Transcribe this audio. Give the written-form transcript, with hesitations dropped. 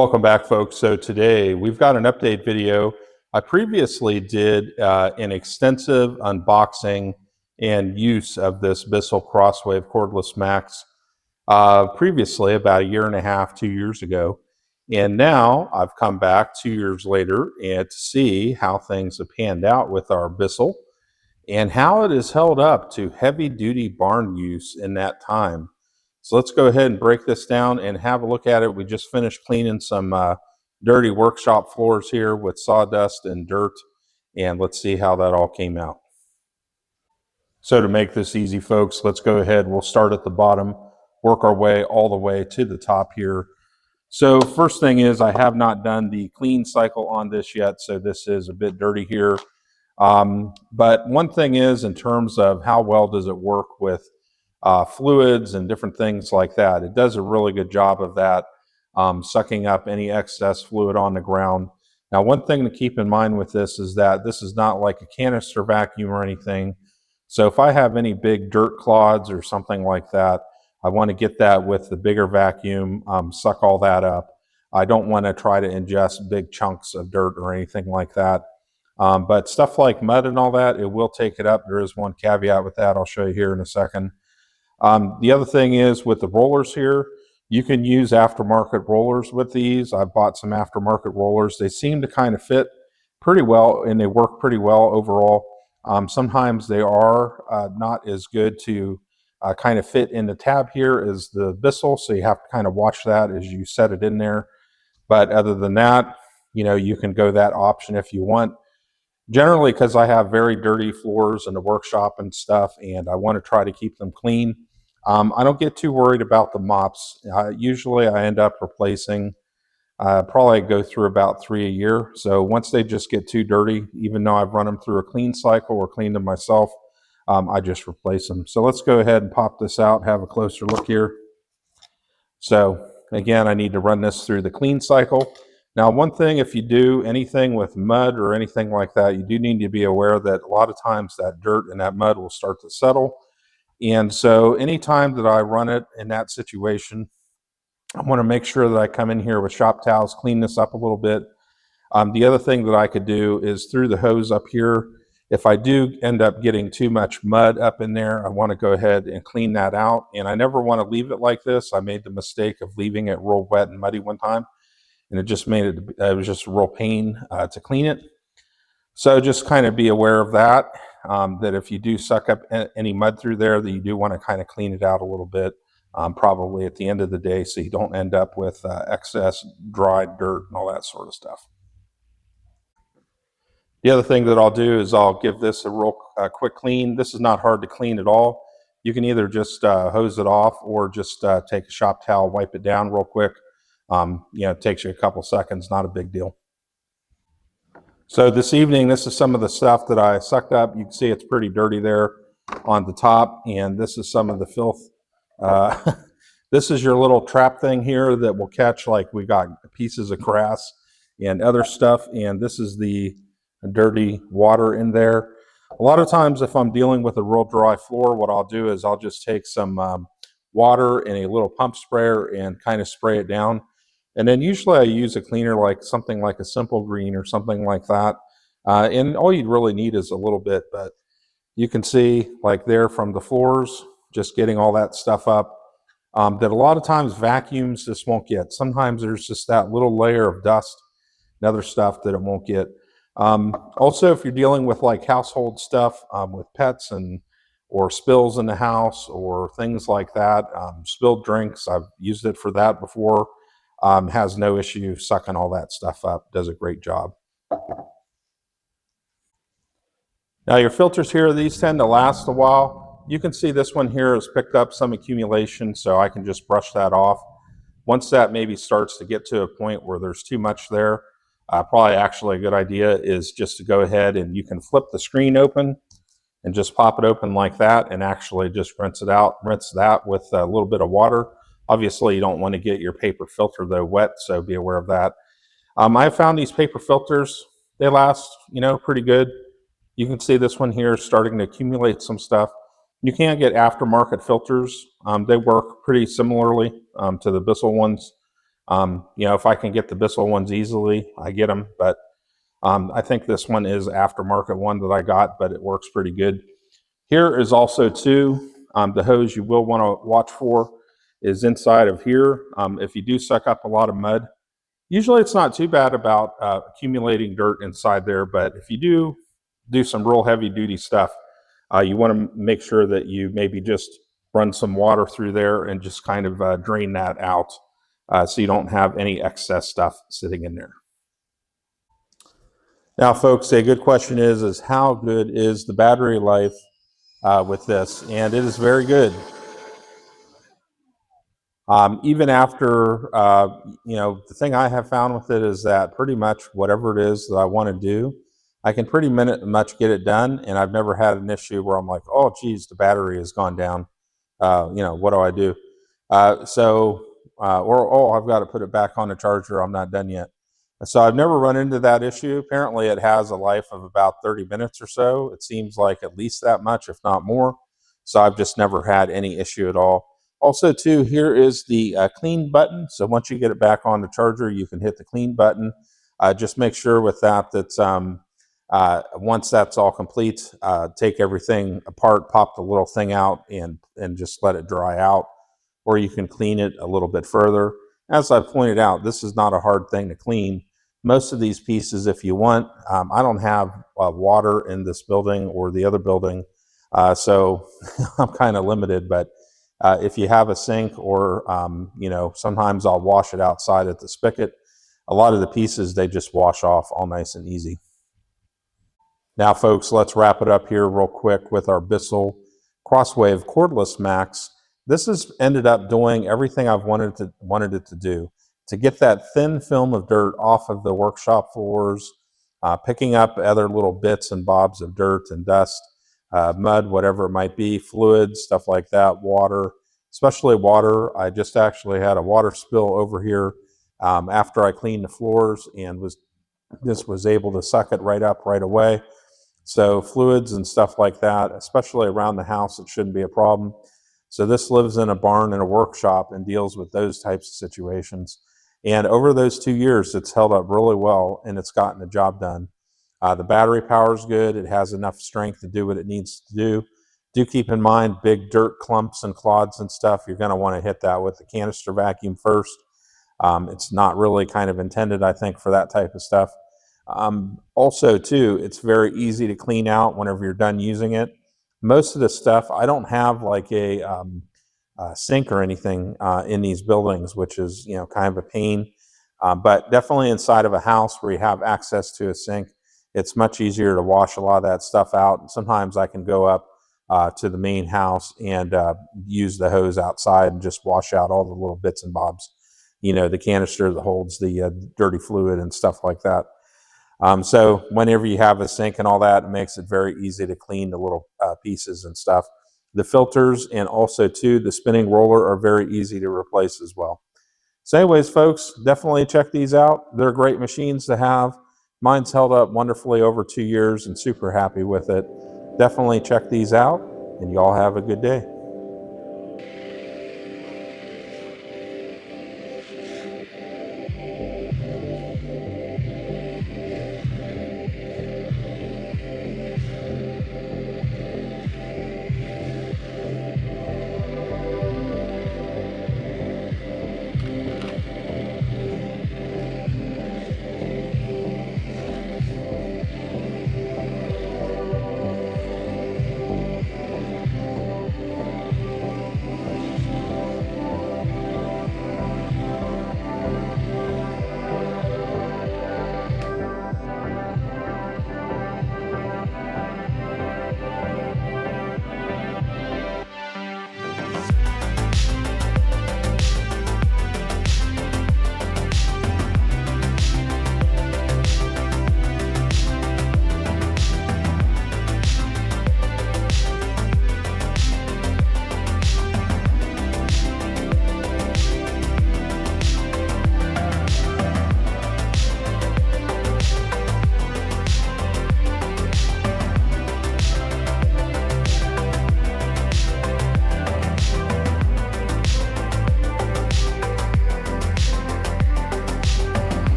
Welcome back, folks. So today we've got an update video. I previously did an extensive unboxing and use of this Bissell Crosswave Cordless Max previously about a year and a half, 2 years ago. And now I've come back 2 years later and to see how things have panned out with our Bissell and how it has held up to heavy duty barn use in that time. So let's go ahead and break this down and have a look at it. We just finished cleaning some dirty workshop floors here with sawdust and dirt, and let's see how that all came out. So to make this easy, folks, let's go ahead. We'll start at the bottom, work our way all the way to the top here. So first thing is I have not done the clean cycle on this yet, so this is a bit dirty here. But one thing is, in terms of how well does it work with fluids and different things like that, it does a really good job of that, sucking up any excess fluid on the ground. Now, one thing to keep in mind with this is that this is not like a canister vacuum or anything. So if I have any big dirt clods or something like that, I want to get that with the bigger vacuum, suck all that up. I don't want to try to ingest big chunks of dirt or anything like that. But stuff like mud and all that, it will take it up. There is one caveat with that I'll show you here in a second. The other thing is with the rollers here, you can use aftermarket rollers with these. I've bought some aftermarket rollers. They seem to kind of fit pretty well and they work pretty well overall. Sometimes they are not as good to kind of fit in the tab here as the Bissell, so you have to kind of watch that as you set it in there. But other than that, you know, you can go that option if you want. Generally, because I have very dirty floors in the workshop and stuff, and I want to try to keep them clean, I don't get too worried about the mops. Usually I end up replacing, probably go through about 3 a year. So once they just get too dirty, even though I've run them through a clean cycle or cleaned them myself, I just replace them. So let's go ahead and pop this out, have a closer look here. So again, I need to run this through the clean cycle. Now, one thing, if you do anything with mud or anything like that, you do need to be aware that a lot of times that dirt and that mud will start to settle. And so anytime that I run it in that situation, I want to make sure that I come in here with shop towels, clean this up a little bit. The other thing that I could do is through the hose up here, if I do end up getting too much mud up in there, I want to go ahead and clean that out. And I never want to leave it like this. I made the mistake of leaving it real wet and muddy one time, and it just made it was just a real pain to clean it. So just kind of be aware of that, that if you do suck up any mud through there, that you do want to kind of clean it out a little bit, probably at the end of the day, so you don't end up with excess dried dirt and all that sort of stuff. The other thing that I'll do is I'll give this a real quick clean. This is not hard to clean at all. You can either just hose it off or just take a shop towel, wipe it down real quick. You know, it takes you a couple seconds, not a big deal. So this evening, this is some of the stuff that I sucked up. You can see it's pretty dirty there on the top, and this is some of the filth. This is your little trap thing here that will catch, like we got pieces of grass and other stuff, and this is the dirty water in there. A lot of times if I'm dealing with a real dry floor, what I'll do is I'll just take some water and a little pump sprayer and kind of spray it down. And then usually I use a cleaner like something like a Simple Green or something like that. And all you really need is a little bit, but you can see like there from the floors, just getting all that stuff up, that a lot of times vacuums just won't get. Sometimes there's just that little layer of dust and other stuff that it won't get. Also, if you're dealing with like household stuff with pets or spills in the house or things like that, spilled drinks, I've used it for that before. Has no issue sucking all that stuff up, does a great job. Now your filters here, these tend to last a while. You can see this one here has picked up some accumulation, so I can just brush that off. Once that maybe starts to get to a point where there's too much there, probably actually a good idea is just to go ahead and you can flip the screen open and just pop it open like that and actually just rinse it out, rinse that with a little bit of water. Obviously, you don't want to get your paper filter though wet, so be aware of that. I found these paper filters, they last, you know, pretty good. You can see this one here starting to accumulate some stuff. You can get aftermarket filters. They work pretty similarly to the Bissell ones. You know, if I can get the Bissell ones easily, I get them, but I think this one is aftermarket one that I got, but it works pretty good. Here is also too, the hose you will want to watch for is inside of here. If you do suck up a lot of mud, usually it's not too bad about accumulating dirt inside there, but if you do some real heavy duty stuff, you want to make sure that you maybe just run some water through there and just kind of drain that out so you don't have any excess stuff sitting in there. Now, folks, a good question is how good is the battery life with this? And it is very good. Even after, you know, the thing I have found with it is that pretty much whatever it is that I want to do, I can pretty much get it done. And I've never had an issue where I'm like, oh, geez, the battery has gone down. You know, what do I do? Or, oh, I've got to put it back on the charger. I'm not done yet. So I've never run into that issue. Apparently it has a life of about 30 minutes or so. It seems like at least that much, if not more. So I've just never had any issue at all. Also too, here is the clean button. So once you get it back on the charger, you can hit the clean button. Just make sure with that once that's all complete, take everything apart, pop the little thing out and just let it dry out, or you can clean it a little bit further. As I pointed out, this is not a hard thing to clean. Most of these pieces, if you want, I don't have water in this building or the other building, so I'm kind of limited, but if you have a sink or, you know, sometimes I'll wash it outside at the spigot. A lot of the pieces, they just wash off all nice and easy. Now, folks, let's wrap it up here real quick with our Bissell Crosswave Cordless Max. This has ended up doing everything I've wanted it to do. To get that thin film of dirt off of the workshop floors, picking up other little bits and bobs of dirt and dust, mud, whatever it might be, fluids, stuff like that, water, especially water. I just actually had a water spill over here after I cleaned the floors and was able to suck it right up right away. So fluids and stuff like that, especially around the house, it shouldn't be a problem. So this lives in a barn and a workshop and deals with those types of situations. And over those 2 years, it's held up really well and it's gotten the job done. The battery power is good. It has enough strength to do what it needs to do. Do keep in mind big dirt clumps and clods and stuff. You're going to want to hit that with the canister vacuum first. It's not really kind of intended, I think, for that type of stuff. Also, too, it's very easy to clean out whenever you're done using it. Most of the stuff, I don't have like a sink or anything in these buildings, which is, you know, kind of a pain. But definitely inside of a house where you have access to a sink, it's much easier to wash a lot of that stuff out. And sometimes I can go up to the main house and use the hose outside and just wash out all the little bits and bobs. You know, the canister that holds the dirty fluid and stuff like that. So whenever you have a sink and all that, it makes it very easy to clean the little pieces and stuff. The filters and also too, the spinning roller are very easy to replace as well. So anyways, folks, definitely check these out. They're great machines to have. Mine's held up wonderfully over 2 years and super happy with it. Definitely check these out and you all have a good day.